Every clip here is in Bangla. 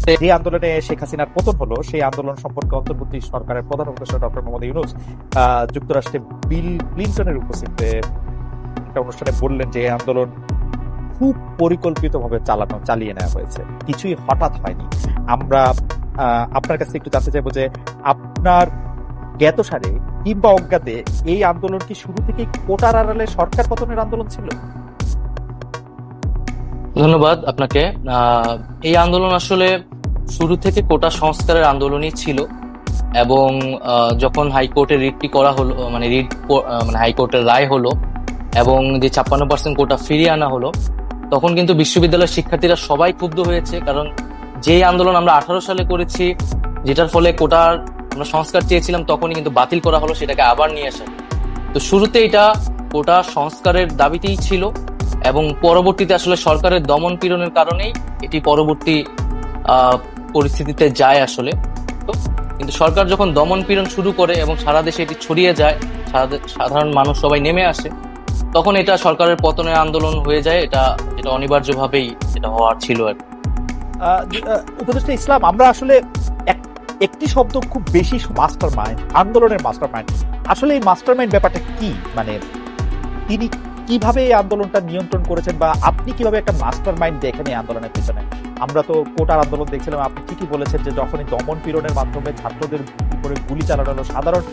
যে আন্দোলনে শেখ হাসিনার পতন হলো সেই আন্দোলন সম্পর্কে অন্তর্বর্তী সরকারের প্রধান উপদেষ্টা ডক্টর মোহাম্মদ ইউনূস যুক্তরাষ্ট্রে বিল ক্লিনটনের উপস্থিতিতে একটা অনুষ্ঠানে বললেন যে এই আন্দোলন খুব পরিকল্পিতভাবে চালিয়ে নেওয়া হয়েছে, কিছুই হঠাৎ হয়নি। আমরা আপনার কাছে একটু জানতে চাইবো যে আপনার জ্ঞাতসারে কিংবা অজ্ঞাতে এই আন্দোলন কি শুরু থেকেই কোটার আড়ালে সরকার পতনের আন্দোলন ছিল? ধন্যবাদ আপনাকে। এই আন্দোলন আসলে শুরু থেকে কোটা সংস্কারের আন্দোলনই ছিল এবং যখন হাইকোর্টের রিটটি করা হলো, মানে হাইকোর্টের রায় হলো এবং যে 56% কোটা ফিরিয়ে আনা হলো, তখন কিন্তু বিশ্ববিদ্যালয়ের শিক্ষার্থীরা সবাই ক্ষুব্ধ হয়েছে। কারণ যে আন্দোলন আমরা 18 সালে করেছি, যেটার ফলে কোটার আমরা সংস্কার চেয়েছিলাম, তখনই কিন্তু বাতিল করা হলো, সেটাকে আবার নিয়ে আসা। তো শুরুতে এটা কোটা সংস্কারের দাবিতেই ছিল এবং পরবর্তীতে আসলে সরকারের দমন পীড়নের কারণেই এটি পরবর্তী পরিস্থিতিতে যায় আসলে। তো কিন্তু সরকার যখন দমন পীড়ন শুরু করে এবং সারা দেশে এটি ছড়িয়ে যায়, সাধারণ মানুষ সবাই নেমে আসে, তখন এটা সরকারের পতনের আন্দোলন হয়ে যায়। এটা অনিবার্যভাবেই এটা হওয়ার ছিল আর কি। উপদেষ্টা ইসলাম, আমরা আসলে একটি শব্দ খুব বেশি, মাস্টার মাইন্ড, আন্দোলনের মাস্টার মাইন্ড। আসলে এই মাস্টার মাইন্ড ব্যাপারটা কি? মানে তিনি কিভাবে এই আন্দোলনটা নিয়ন্ত্রণ করেছেন বা আপনি কিভাবে একটা মাস্টার মাইন্ড দেখেন এই আন্দোলনের পিছনে? আমরা তো কোটার আন্দোলন দেখছিলাম, আপনি ঠিকই বলেছেন যে যখনই দমন পীড়নের মাধ্যমে ছাত্রদের উপরে গুলি চালানো হলো, সাধারণ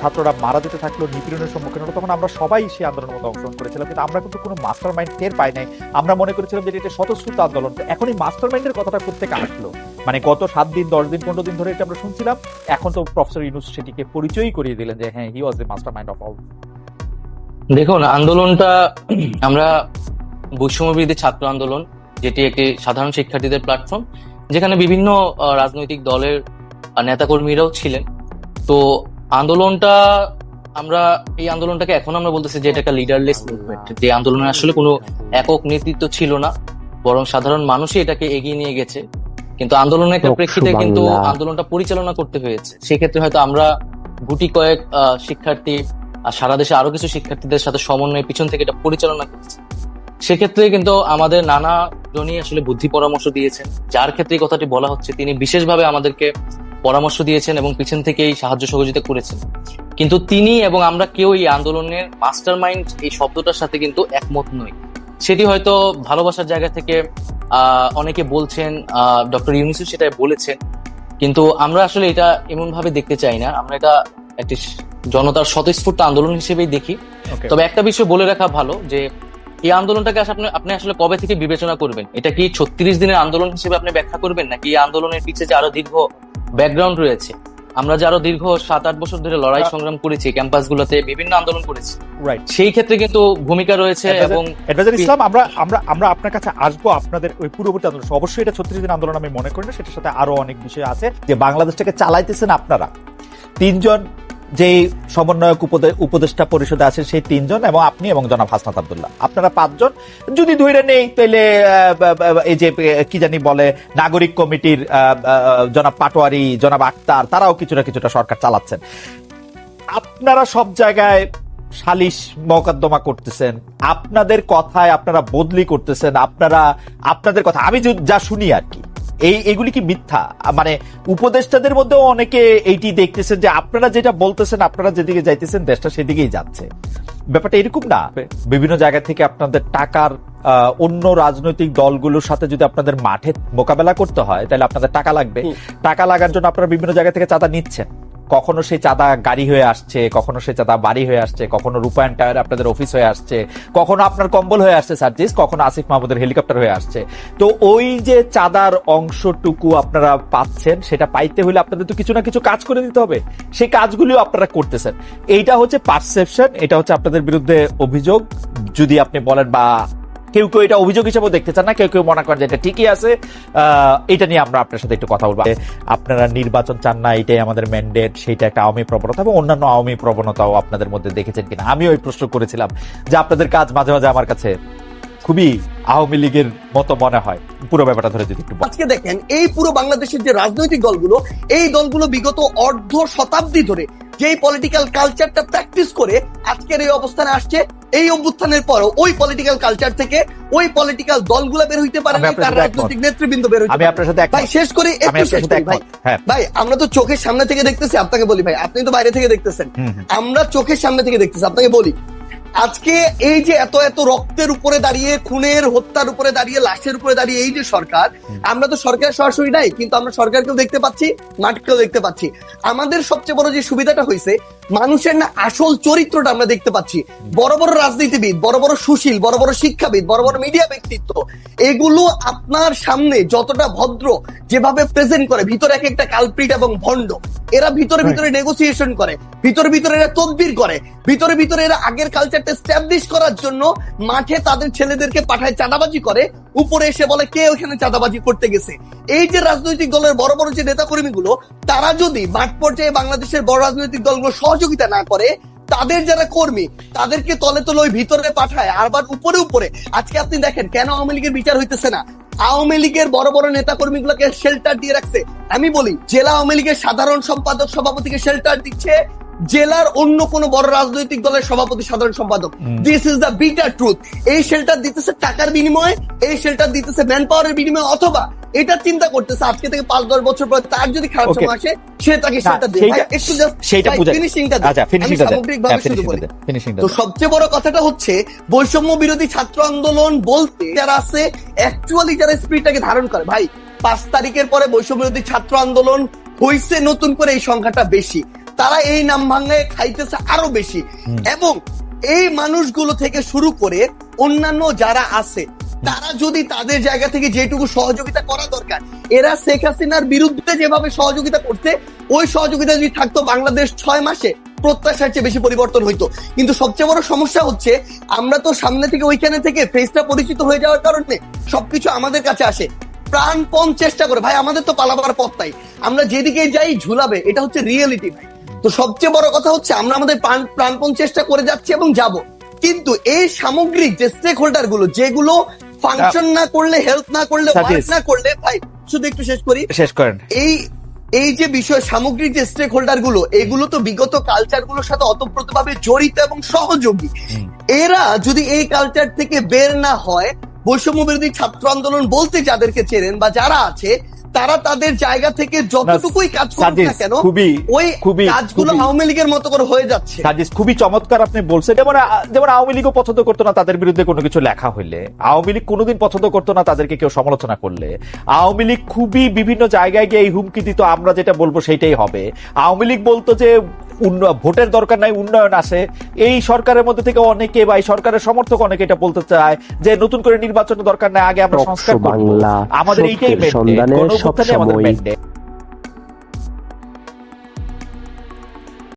ছাত্ররা মারা যেতে থাকলো, নিপীড়নের সম্মুখীন হলো, তখন আমরা সবাই সেই আন্দোলনের মধ্যে অংশগ্রহণ করেছিলাম, কিন্তু আমরা কিন্তু কোনো মাস্টার মাইন্ড টের পাই নাই। আমরা মনে করেছিলাম যে এটা স্বতঃস্ফূর্ত আন্দোলন। এখন এই মাস্টার মাইন্ডের কথাটা কোত্থেকে আসলো? মানে গত 7 দিন 10 দিন 15 দিন ধরে এটা আমরা শুনছিলাম, এখন তো প্রফেসর ইউনূস সেটিকে পরিচয়ই করিয়ে দিলেন যে হ্যাঁ, he was the master mind of all. দেখুন, আন্দোলনটা আমরা বৈষম্যবিরোধী ছাত্র আন্দোলন, যেটি একটি সাধারণ শিক্ষার্থীদের প্ল্যাটফর্ম, যেখানে বিভিন্ন রাজনৈতিক দলের নেতাকর্মীরাও ছিলেন। তো আন্দোলনটা এই আন্দোলনটাকে এখন আমরা বলতেছি যে এটা একটা লিডারলেস মুভমেন্ট, যে আন্দোলনে আসলে কোনো একক নেতৃত্ব ছিল না, বরং সাধারণ মানুষই এটাকে এগিয়ে নিয়ে গেছে। কিন্তু আন্দোলনের একটা প্রেক্ষিতে কিন্তু আন্দোলনটা পরিচালনা করতে হয়েছে। সেক্ষেত্রে হয়তো আমরা গুটি কয়েক শিক্ষার্থী আর সারা দেশে আরো কিছু শিক্ষার্থীদের সাথে সমন্বয়ে পিছন থেকে এটা পরিচালনা করেছে। সেক্ষেত্রে কিন্তু আমাদের নানা জনই আসলে বুদ্ধি পরামর্শ দিয়েছেন। যার ক্ষেত্রে এই কথাটি বলা হচ্ছে, তিনি বিশেষভাবে আমাদেরকে পরামর্শ দিয়েছেন এবং পিছন থেকেই সাহায্য সহযোগিতা করেছেন। কিন্তু তিনি এবং আমরা কেউ এই আন্দোলনের মাস্টার মাইন্ড এই শব্দটার সাথে কিন্তু একমত নই। সেটি হয়তো ভালোবাসার জায়গা থেকে অনেকে বলছেন, ডক্টর ইউনূস সেটা বলেছেন, কিন্তু আমরা আসলে এটা এমন ভাবে দেখতে চাই না। আমরা এটা একটি জনতার স্বতঃস্ফূর্ত আন্দোলন হিসেবেই দেখি। তবে একটা বিষয় বলে রাখা ভালো, যে এই আন্দোলনটাকে আপনি আসলে কবে থেকে বিবেচনা করবেন? এটা কি 36 দিনের আন্দোলন হিসেবে আপনি ব্যাখ্যা করবেন, নাকি এই আন্দোলনের পিছিয়ে যে আরো দীর্ঘ ব্যাকগ্রাউন্ড রয়েছে? আমরা যে আরো দীর্ঘ 7-8 বছর ধরে লড়াই সংগ্রাম করেছি, ক্যাম্পাসগুলোতে বিভিন্ন আন্দোলন করেছি, সেই ক্ষেত্রে কিন্তু ভূমিকা রয়েছে। এবং ইসলাম, আমরা আপনার কাছে আসবো আপনাদের ওই পূর্ববর্তী আন্দোলন। অবশ্যই এটা 36 দিন আন্দোলন আমি মনে করি না, সেটার সাথে আরো অনেক বিষয় আছে। যে বাংলাদেশটাকে চালাইতেছেন আপনারা 3 জন, যে সমন্বয়ক উপদেষ্টা পরিষদে আছেন সেই 3 জন, এবং আপনি এবং জনাব হাসনাত আব্দুল্লাহ, আপনারা 5 জন। যদি ধরে নেই তাহলে এই যে কি জানি বলে নাগরিক কমিটির জনাব পাটোয়ারি, জনাব আক্তার, তারাও কিছুটা সরকার চালাচ্ছেন। আপনারা সব জায়গায় সালিশ মোকদ্দমা করতেছেন, আপনাদের কথায় আপনারা বদলি করতেছেন, আপনাদের কথা আমি যা শুনি আর কি, এইগুলি কি মিথ্যা? মানে উপদেষ্টাদের মধ্যেও অনেকে এইটি দেখতেছেন যে আপনারা যেটা বলতেছেন, আপনারা যেদিকে যাইতেছেন দেশটা সেদিকেই যাচ্ছে। ব্যাপারটা এরকম না? বিভিন্ন জায়গা থেকে আপনাদের টাকার অন্য রাজনৈতিক দলগুলোর সাথে যদি আপনাদের মাঠে মোকাবেলা করতে হয়, তাহলে আপনাদের টাকা লাগবে। টাকা লাগার জন্য আপনারা বিভিন্ন জায়গা থেকে চাঁদা নিচ্ছেন। কখনো সেই চাঁদা গাড়ি হয়ে আসছে, কখনো সেই চাঁদা বাড়ি হয়ে আসছে, কখনো রূপায়ণ টায়ার আপনাদের অফিস হয়ে আসছে, কখনো আপনার কম্বল হয়ে আসছে সার্জিস, কখনো আসিফ মাহমুদের হেলিকপ্টার হয়ে আসছে। তো ওই যে চাঁদার অংশটুকু আপনারা পাচ্ছেন, সেটা পাইতে হলে আপনাদের তো কিছু না কিছু কাজ করে দিতে হবে। সেই কাজগুলিও আপনারা করতেছেন। এইটা হচ্ছে পারসেপশন, এটা হচ্ছে আপনাদের বিরুদ্ধে অভিযোগ। যদি আপনি বলেন, বা কেউ কেউ এটা অভিযোগ হিসেবে দেখতে চান না, কেউ কেউ মনে করেন যে এটা ঠিকই আছে, এটা নিয়ে আমরা আপনার সাথে একটু কথা বলবো। আপনারা নির্বাচন চান না, এটাই আমাদের ম্যান্ডেট, সেইটা একটা আওয়ামী প্রবণতা, এবং অন্যান্য আওয়ামী প্রবণতাও আপনাদের মধ্যে দেখেছেন কিনা। আমিও এই প্রশ্ন করেছিলাম যে আপনাদের কাজ মাঝে মাঝে আমার কাছে খুবই আওয়ামী লীগের মতো মনে হয়। পুরো ব্যাপারটা ধরে যদি একটু আজকে দেখেন, এই পুরো বাংলাদেশের যে রাজনৈতিক দলগুলো, এই দলগুলো বিগত অর্ধ শতাব্দী ধরে যেই পলিটিক্যাল কালচারটা প্র্যাকটিস করে আজকের এই অবস্থানে আসছে, এই অভ্যুত্থানের পরও ওই পলিটিক্যাল কালচার থেকে ওই পলিটিক্যাল দলগুলো বের হইতে পারে আমি না, আপনার তার সাথে রাজনৈতিক নেতৃবৃন্দ বের হইতে আমি পারে আপনার না। সাথে ভাই একমত। শেষ করি, আমি একটু আপনার শেষ সাথে করি ভাই। একমত। হ্যাঁ। ভাই আমরা তো চোখের সামনে থেকে দেখতেছি, আপনাকে বলি ভাই, আপনি তো বাইরে থেকে দেখতেছেন, আমরা চোখের সামনে থেকে দেখতেছি। আপনাকে বলি, আজকে এই যে এত এত রক্তের উপরে দাঁড়িয়ে, খুনের হত্যার উপরে দাঁড়িয়ে, লাশের উপরে দাঁড়িয়ে এই যে সরকার, আমরা তো সরকার সরাসরি নাই, কিন্তু আমরা সরকারকেও দেখতে পাচ্ছি, মাঠকেও দেখতে পাচ্ছি। আমাদের সবচেয়ে বড় যে সুবিধাটা হয়েছে, মানুষের না আসল চরিত্রটা আমরা দেখতে পাচ্ছি। বড় বড় রাজনীতিবিদ, বড় বড় সুশীল, বড় বড় শিক্ষাবিদ, বড় বড় মিডিয়া ব্যক্তিত্ব, এগুলো আপনার সামনে যতটা ভদ্র যেভাবে প্রেজেন্ট করে, ভিতরে এক একটা কালপ্রিট এবং ভণ্ড। এরা ভিতরে ভিতরে নেগোসিয়েশন করে, ভিতরে ভিতরে এরা তদবির করে, ভিতরে ভিতরে এরা আগের কালচারটা এস্টাবলিশ করার জন্য মাঠে তাদের ছেলেদেরকে পাঠায় চাঁদাবাজি করে, উপরে এসে বলে কে ওখানে চাঁদাবাজি করতে গেছে। এই যে রাজনৈতিক দলের বড় বড় যে নেতা কর্মীগুলো, তারা যদি মাঠ পর্যায়ে বাংলাদেশের বড় রাজনৈতিক দলগুলো সহযোগিতা না করে, তাদের যারা কর্মী তাদেরকে তলে তলে ওই ভিতরে পাঠায়, আবার উপরে উপরে। আজকে আপনি দেখেন কেন আওয়ামী লীগের বিচার হইতেছে না। আওয়ামী লীগের বড় বড় নেতা কর্মীগুলোকে শেল্টার দিয়ে রাখছে। আমি বলি, জেলা আওয়ামী লীগের সাধারণ সম্পাদক সভাপতিকে শেল্টার দিচ্ছে জেলার অন্য কোন বড় রাজনৈতিক দলের সভাপতি সাধারণ সম্পাদক। This is the bitter truth. এই শেল্টার দিতেছে টাকার বিনিময়ে, এই শেল্টার দিতেছে ম্যান পাওয়ারের বিনিময়ে, অথবা এটা চিন্তা করতেছে আজকে থেকে 5-10 বছর পর তার যদি খারাপ Okay. সময় আসে, সে তাকে শেল্টার দেবে। ভাই, একটু just সেইটা বুঝাই। ফিনিশিংটা আচ্ছা, ফিনিশিংটা দেন। সামগ্রিকভাবে হ্যাঁ, শুরু করি। ফিনিশিংটা তো দেন। সবচেয়ে বড় কথাটা হচ্ছে, বৈষম্য বিরোধী ছাত্র আন্দোলন বলতে যারা আছে, অ্যাকচুয়ালি যারা স্পিরিটটাকে ধারণ করে, ভাই 5 তারিখের পরে বৈষম্য বিরোধী ছাত্র আন্দোলন হইছে নতুন করে, এই সংখ্যাটা বেশি। তারা এই নাম ভাঙায় খাইতেছে আরো বেশি। এবং এই মানুষগুলো থেকে শুরু করে অন্যান্য যারা আছে, তারা যদি তাদের জায়গা থেকে যেটুকু সহযোগিতা করা দরকার, এরা শেখ হাসিনার বিরুদ্ধে যেভাবে সহযোগিতা করতে, ওই সহযোগিতা যদি থাকতো, বাংলাদেশ 6 মাসে প্রত্যাশার চেয়ে বেশি পরিবর্তন হইতো। কিন্তু সবচেয়ে বড় সমস্যা হচ্ছে, আমরা তো সামনে থেকে ওইখানে থেকে ফেসটা পরিচিত হয়ে যাওয়ার কারণে সবকিছু আমাদের কাছে আসে। প্রাণপণ চেষ্টা করে, ভাই আমাদের তো পালাবার পথ নাই, আমরা যেদিকে যাই ঝুলাবে, এটা হচ্ছে রিয়েলিটি ভাই। তো সবচেয়ে বড় কথা হচ্ছে, আমরা আমাদের প্রাণপণ চেষ্টা করে যাচ্ছি এবং যাব, কিন্তু এই সামগ্রিক যে স্টেক হোল্ডার গুলো, যেগুলো ফাংশন না করলে, হেল্প না করলে, ওয়ার্ক না করলে, ভাই শুধু একটু শেষ করেন। এই যে বিষয়, সামগ্রিক যে স্টেক হোল্ডার গুলো, এগুলো তো বিগত কালচার গুলোর সাথে অতপ্রতভাবে জড়িত এবং সহযোগী। এরা যদি এই কালচার থেকে বের না হয়, বৈষম্য বিরোধী ছাত্র আন্দোলন বলতে যাদেরকে চেনেন বা যারা আছে, তারা তাদের জায়গা থেকে যতটুকুই কাজ করুক না কেন, ওই কাজগুলো আওয়ামী লীগের মতো করে হয়ে যাচ্ছে। সাজিস, খুবই চমৎকার আপনি বলছেন। যেমন আওয়ামী লীগও পছন্দ করতো না তাদের বিরুদ্ধে কোনো কিছু লেখা হইলে, আওয়ামী লীগ কোনোদিন পছন্দ করতো না তাদেরকে কেউ সমালোচনা করলে। আওয়ামী লীগ খুবই বিভিন্ন জায়গায় গিয়ে এই হুমকি দিত, আমরা যেটা বলবো সেইটাই হবে। আওয়ামী লীগ বলতো যে ভোটের দরকার নাই, উন্নয়ন আসে। এই সরকারের মধ্যে থেকে অনেকে বা এই সরকারের সমর্থক অনেকে এটা বলতে চায় যে নতুন করে নির্বাচনের দরকার নাই, আগে আমরা সংস্কার করব। আমাদের এইটাই ম্যান্ডেট, গণঅভ্যুত্থানই আমাদের ম্যান্ডেট।